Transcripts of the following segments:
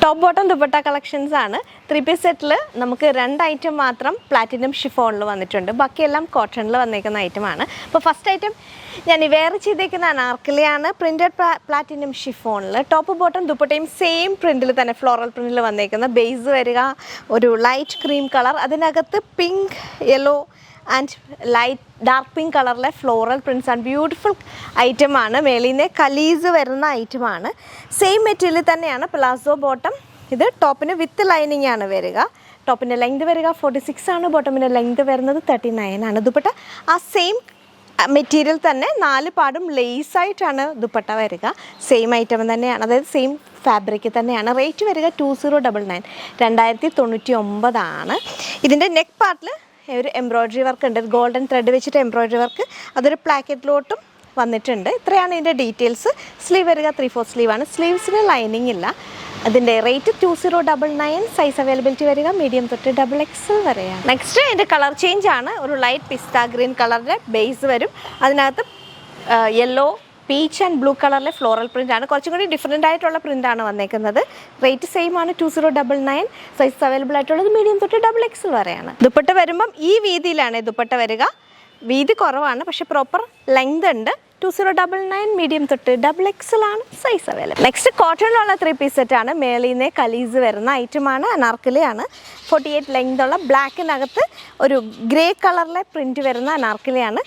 Top bottom dupatta collections ആണ്. 3-piece സെറ്റിൽ നമുക്ക് 2 item മാത്രം പ്ലാറ്റിനം ഷിഫോണിൽ വന്നിട്ടുണ്ട്, ബാക്കിയെല്ലാം കോട്ടണിൽ വന്നേക്കുന്ന ഐറ്റമാണ്. അപ്പോൾ ഫസ്റ്റ് ഐറ്റം ഞാൻ വെയർ ചെയ്തേക്കുന്ന അനാർക്കലിയാണ്, പ്രിൻറ്റഡ് പ്ലാറ്റിനം ഷിഫോണിൽ. ടോപ്പ് ബോട്ടം ദുപ്പട്ടയും സെയിം പ്രിൻറ്റിൽ തന്നെ ഫ്ലോറൽ പ്രിൻറ്റിൽ വന്നേക്കുന്ന. ബേസ് വരിക ഒരു ലൈറ്റ് ക്രീം കളർ, അതിനകത്ത് pink, yellow and light dark pink കളറിലെ ഫ്ലോറൽ പ്രിൻറ്റ്സ് ആണ്. ബ്യൂട്ടിഫുൾ ഐറ്റമാണ്. മേളിൽ നിന്ന് കലീസ് വരുന്ന ഐറ്റമാണ്. സെയിം മെറ്റീരിയൽ തന്നെയാണ് പ്ലാസോ ബോട്ടം. ഇത് ടോപ്പിന് വിത്ത് ലൈനിങ് ആണ് വരിക. ടോപ്പിൻ്റെ ലെങ്ത് വരിക 46 ആണ്, ബോട്ടമിൻ്റെ ലെങ്ത് വരുന്നത് 39 ആണ്. ദുപ്പട്ട ആ സെയിം മെറ്റീരിയൽ തന്നെ 4 പാടും ലേസായിട്ടാണ് ദുപ്പട്ട വരിക. സെയിം ഐറ്റം തന്നെയാണ്, അതായത് സെയിം ഫാബ്രിക് തന്നെയാണ്. റേറ്റ് വരിക 2099, 2099 ആണ്. ഇതിൻ്റെ നെക്ക് പാർട്ടിൽ ഒരു എംബ്രോയ്ഡറി വർക്ക് ഉണ്ട്, ഗോൾഡൻ ത്രെഡ് വെച്ചിട്ട് എംബ്രോയ്ഡറി വർക്ക്, അതൊരു പ്ലാക്കറ്റിലോട്ടും വന്നിട്ടുണ്ട്. ഇത്രയാണ് ഇതിൻ്റെ ഡീറ്റെയിൽസ്. സ്ലീവ് വരിക 3/4 സ്ലീവാണ്. സ്ലീവ്സിന് ലൈനിങ് ഇല്ല. അതിൻ്റെ റേറ്റ് 2099. സൈസ് അവൈലബിലിറ്റി വരിക മീഡിയം തൊട്ട് XXL വരെയാണ്. നെക്സ്റ്റ് ഇതിൻ്റെ കളർ ചേഞ്ച് ആണ്. ഒരു ലൈറ്റ് പിസ്ത ഗ്രീൻ കളറിൻ്റെ ബേസ് വരും, അതിനകത്ത് യെല്ലോ, പീച്ച് ആൻഡ് ബ്ലൂ കളറിലെ ഫ്ലോറൽ പ്രിൻ്റ് ആണ്. കുറച്ചും കൂടി ഡിഫറെൻ്റ് ആയിട്ടുള്ള പ്രിൻ്റാണ് വന്നേക്കുന്നത്. റേറ്റ് സെയിം ആണ് 2099. സൈസ് അവൈലബിൾ ആയിട്ടുള്ളത് മീഡിയം തൊട്ട് XXL വരെയാണ്. ദുപ്പട്ട വരുമ്പം ഈ വീതിയിലാണ് ദുപ്പട്ട വരിക. വീതി കുറവാണ്, പക്ഷെ പ്രോപ്പർ ലെങ്ത് ഉണ്ട്. 2099 മീഡിയം തൊട്ട് XXL ആണ് സൈസ് അവൈലബിൾ. നെക്സ്റ്റ് കോട്ടണിലുള്ള 3-piece സെറ്റാണ്. മേളിൽ നിന്ന് കലീസ് വരുന്ന ഐറ്റമാണ്. അനാർക്കലിയാണ്. 48 ലെങ്ത് ഉള്ള ബ്ലാക്കിനകത്ത് ഒരു ഗ്രേ കളറിലെ പ്രിൻറ്റ് വരുന്ന അനാർക്കലിയാണ്.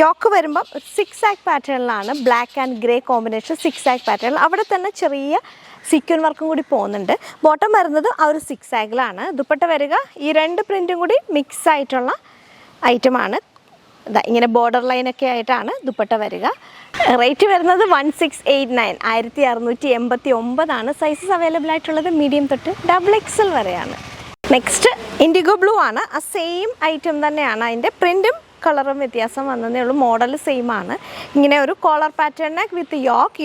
യോക്ക് വരുമ്പം ഒരു 6-ആഗ് പാറ്റേണിലാണ്. ബ്ലാക്ക് ആൻഡ് ഗ്രേ കോമ്പിനേഷൻ 6-ആഗ് പാറ്റേണിൽ. അവിടെ തന്നെ ചെറിയ സീക്വൻ വർക്കും കൂടി പോകുന്നുണ്ട്. ബോട്ടം വരുന്നത് ആ ഒരു 6-ആഗിലാണ്. ദുപ്പട്ട വരിക ഈ 2 പ്രിൻറ്റും കൂടി മിക്സ് ആയിട്ടുള്ള ഐറ്റമാണ്. ഇങ്ങനെ ബോർഡർ ലൈനൊക്കെ ആയിട്ടാണ് ദുപ്പട്ട വരിക. റേറ്റ് വരുന്നത് 1689, 1689 ആണ്. സൈസസ് അവൈലബിൾ ആയിട്ടുള്ളത് മീഡിയം തൊട്ട് XXL വരെയാണ്. നെക്സ്റ്റ് ഇൻഡിഗോ ബ്ലൂ ആണ്. ആ സെയിം ഐറ്റം തന്നെയാണ്. അതിൻ്റെ പ്രിൻറ്റും കളറും വ്യത്യാസം വന്നതേ ഉള്ളൂ. മോഡൽ സെയിം ആണ്. ഇങ്ങനെ ഒരു കോളർ പാറ്റേൺ വിത്ത്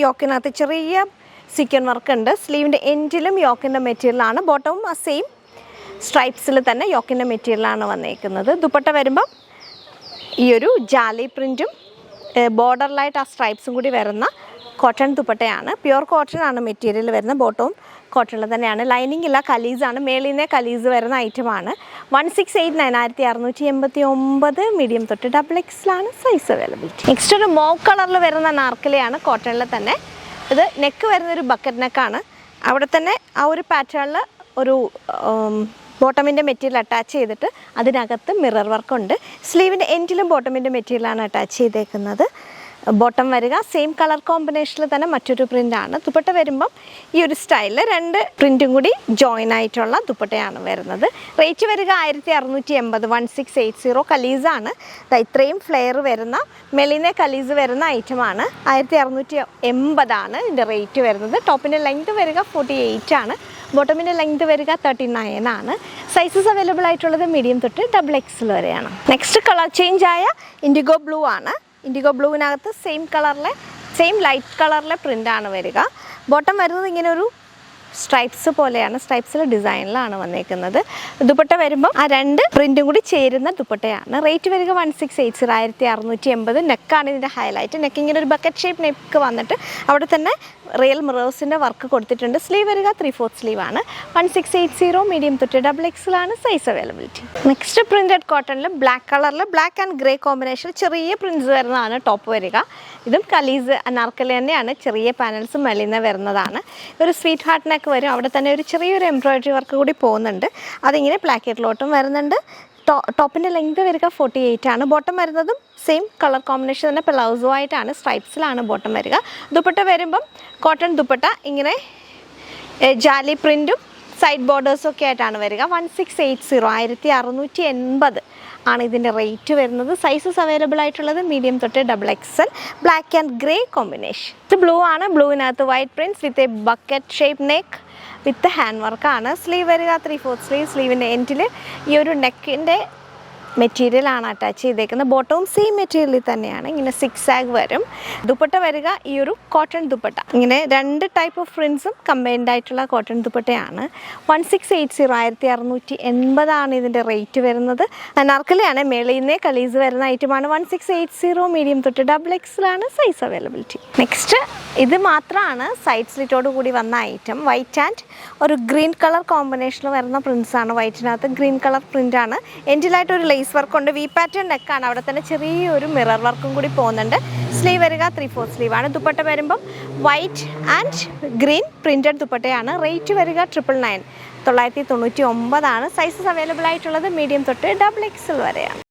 യോക്കിനകത്ത് ചെറിയ സീക്വൻ വർക്ക് ഉണ്ട്. സ്ലീവിൻ്റെ എൻഡിലും യോക്കിൻ്റെ മെറ്റീരിയലാണ്. ബോട്ടവും ആ സെയിം സ്ട്രൈപ്സിൽ തന്നെ യോക്കിൻ്റെ മെറ്റീരിയലാണ് വന്നേക്കുന്നത്. ദുപ്പട്ട വരുമ്പം ഈ ഒരു ജാലി പ്രിൻറ്റും ബോർഡറിലായിട്ട് ആ സ്ട്രൈപ്സും കൂടി വരുന്ന കോട്ടൺ ദുപ്പട്ടയാണ്. പ്യുവർ കോട്ടൺ ആണ് മെറ്റീരിയൽ വരുന്നത്. ബോട്ടവും കോട്ടണിൽ തന്നെയാണ്. ലൈനിങ് ഇല്ല, കലീസാണ്. മേളിൽ നിന്ന് കലീസ് വരുന്ന ഐറ്റമാണ്. 1689, 1689 മീഡിയം തൊട്ട് XXL ആണ് സൈസ് അവൈലബിലിറ്റി. നെക്സ്റ്റ് ഒരു മോവ് കളറിൽ വരുന്ന നാർക്കലിയാണ്. കോട്ടണിൽ തന്നെ. ഇത് നെക്ക് വരുന്നൊരു ബക്കറ്റ് നെക്കാണ്. അവിടെ തന്നെ ആ ഒരു പാറ്റേണിൽ ഒരു ബോട്ടമിൻ്റെ മെറ്റീരിയൽ അറ്റാച്ച് ചെയ്തിട്ട് അതിനകത്ത് മിറർ വർക്കുണ്ട്. സ്ലീവിൻ്റെ എൻഡിലും ബോട്ടമിൻ്റെ മെറ്റീരിയലാണ് അറ്റാച്ച് ചെയ്തേക്കുന്നത്. ബോട്ടം വരിക സെയിം കളർ കോമ്പിനേഷനിൽ തന്നെ മറ്റൊരു പ്രിൻ്റാണ്. ദുപ്പട്ട വരുമ്പം ഈ ഒരു സ്റ്റൈലിൽ 2 പ്രിൻറ്റും കൂടി ജോയിൻ ആയിട്ടുള്ള ദുപ്പട്ടയാണ് വരുന്നത്. റേറ്റ് വരിക 1680, 1680. കലീസാണ്. ഇത്രയും ഫ്ലെയർ വരുന്ന മെലിനെ കലീസ് വരുന്ന ഐറ്റമാണ്. 1680 ആണ് ഇതിൻ്റെ റേറ്റ് വരുന്നത്. ടോപ്പിൻ്റെ ലെങ്ത് വരിക 48 ആണ്. ബോട്ടമിൻ്റെ ലെങ്ത് വരിക 39 ആണ്. സൈസസ് അവൈലബിൾ ആയിട്ടുള്ളത് മീഡിയം തൊട്ട് XXL വരെയാണ്. നെക്സ്റ്റ് കളർ ചേഞ്ച് ആയ ഇൻഡിഗോ ബ്ലൂ ആണ്. ഇൻഡിഗോ ബ്ലൂവിനകത്ത് സെയിം ലൈറ്റ് കളറിലെ പ്രിൻ്റാണ് വരിക. ബോട്ടം വരുന്നത് ഇങ്ങനെ ഒരു സ്ട്രൈപ്സ് പോലെയാണ്. സ്ട്രൈപ്സിലെ ഡിസൈനിലാണ് വന്നേക്കുന്നത്. ദുപ്പട്ട വരുമ്പോൾ ആ 2 പ്രിൻറ്റും കൂടി ചേരുന്ന ദുപ്പട്ടയാണ്. റേറ്റ് വരിക 1680, 1680. നെക്കാണ് ഇതിൻ്റെ ഹൈലൈറ്റ്. നെക്ക് ഇങ്ങനെ ഒരു ബക്കറ്റ് ഷേപ്പ് നെക്ക് വന്നിട്ട് അവിടെ തന്നെ റിയൽ മിറേഴ്സിൻ്റെ വർക്ക് കൊടുത്തിട്ടുണ്ട്. സ്ലീവ് വരിക 3/4 സ്ലീവാണ്. 1680 മീഡിയം തൊട്ട് XXL ആണ് സൈസ് അവൈലബിലിറ്റി. നെക്സ്റ്റ് പ്രിൻറ്റഡ് കോട്ടണിൽ ബ്ലാക്ക് കളറിൽ ബ്ലാക്ക് ആൻഡ് ഗ്രേ കോമ്പിനേഷൻ ചെറിയ പ്രിൻറ്റ്സ് വരുന്നതാണ് ടോപ്പ് വരിക. ഇതും കലീസ് അനാർക്കലി തന്നെയാണ്. ചെറിയ പാനൽസും മെലിന്ന് വരുന്നതാണ്. ഒരു സ്വീറ്റ് ഹാർട്ട് നെക്ക് വരും. അവിടെ തന്നെ ഒരു ചെറിയൊരു എംബ്രോയ്ഡറി വർക്ക് കൂടി പോകുന്നുണ്ട്. അതിങ്ങനെ പ്ലാക്കറ്റിലോട്ടും വരുന്നുണ്ട്. ടോപ്പിൻ്റെ ലെങ്ത് വരിക 48 ആണ്. ബോട്ടം വരുന്നതും സെയിം കളർ കോമ്പിനേഷൻ തന്നെ പ്ലൗസോ ആയിട്ടാണ്. സ്ട്രൈപ്സിലാണ് ബോട്ടം വരിക. ദുപ്പട്ട വരുമ്പം കോട്ടൺ ദുപ്പട്ട ഇങ്ങനെ ജാലി പ്രിൻറ്റും സൈഡ് ബോർഡേഴ്സും ഒക്കെ ആയിട്ടാണ് വരിക. 1680, 1680 ആണ് ഇതിൻ്റെ റേറ്റ് വരുന്നത്. സൈസസ് അവൈലബിൾ ആയിട്ടുള്ളത് മീഡിയം തൊട്ട് XXL. Black and grey combination. ഇത് ബ്ലൂ ആണ്. ബ്ലൂവിനകത്ത് white prints with a bucket shape neck with hand വർക്കാണ്. സ്ലീവ് വരിക 3/4 സ്ലീവ്. സ്ലീവിൻ്റെ എൻഡിൽ ഈ ഒരു നെക്കിൻ്റെ മെറ്റീരിയലാണ് അറ്റാച്ച് ചെയ്തേക്കുന്നത്. ബോട്ടവും സെയിം മെറ്റീരിയലിൽ തന്നെയാണ്. ഇങ്ങനെ 6 ആഗ് വരും. ദുപ്പട്ട വരിക ഈ ഒരു കോട്ടൺ ദുപ്പട്ട. ഇങ്ങനെ 2 ടൈപ്പ് ഓഫ് പ്രിൻസും കമ്പൈൻഡ് ആയിട്ടുള്ള കോട്ടൺ ദുപ്പട്ടയാണ്. 1680 1680 ഇതിൻ്റെ റേറ്റ് വരുന്നത്. അനാർക്കലിയാണ്. മേളിൽ നിന്നേ കളീസ് വരുന്ന ഐറ്റമാണ്. 1680 മീഡിയം തൊട്ട് XXL ആണ് സൈസ് അവൈലബിലിറ്റി. നെക്സ്റ്റ് ഇത് മാത്രമാണ് സൈഡ് സ്ലിറ്റോട് കൂടി വന്ന ഐറ്റം. വൈറ്റ് ആൻഡ് ഒരു ഗ്രീൻ കളർ കോമ്പിനേഷനിൽ വരുന്ന പ്രിൻസാണ്. വൈറ്റിനകത്ത് ഗ്രീൻ കളർ പ്രിൻ്റാണ്. എൻഡിലായിട്ട് ഒരു ലേസ് വർക്ക് ഉണ്ട്. വി പാറ്റേൺ നെക്കാണ്. അവിടെ തന്നെ ചെറിയൊരു മിറർ വർക്കും കൂടി പോകുന്നുണ്ട്. സ്ലീവ് വരിക 3/4 സ്ലീവാണ്. ദുപ്പട്ട വരുമ്പം വൈറ്റ് ആൻഡ് ഗ്രീൻ പ്രിൻറ്റഡ് ദുപ്പട്ടയാണ്. റേറ്റ് വരിക 999 999 സൈസസ് അവൈലബിൾ ആയിട്ടുള്ളത് മീഡിയം തൊട്ട് XXL വരെയാണ്.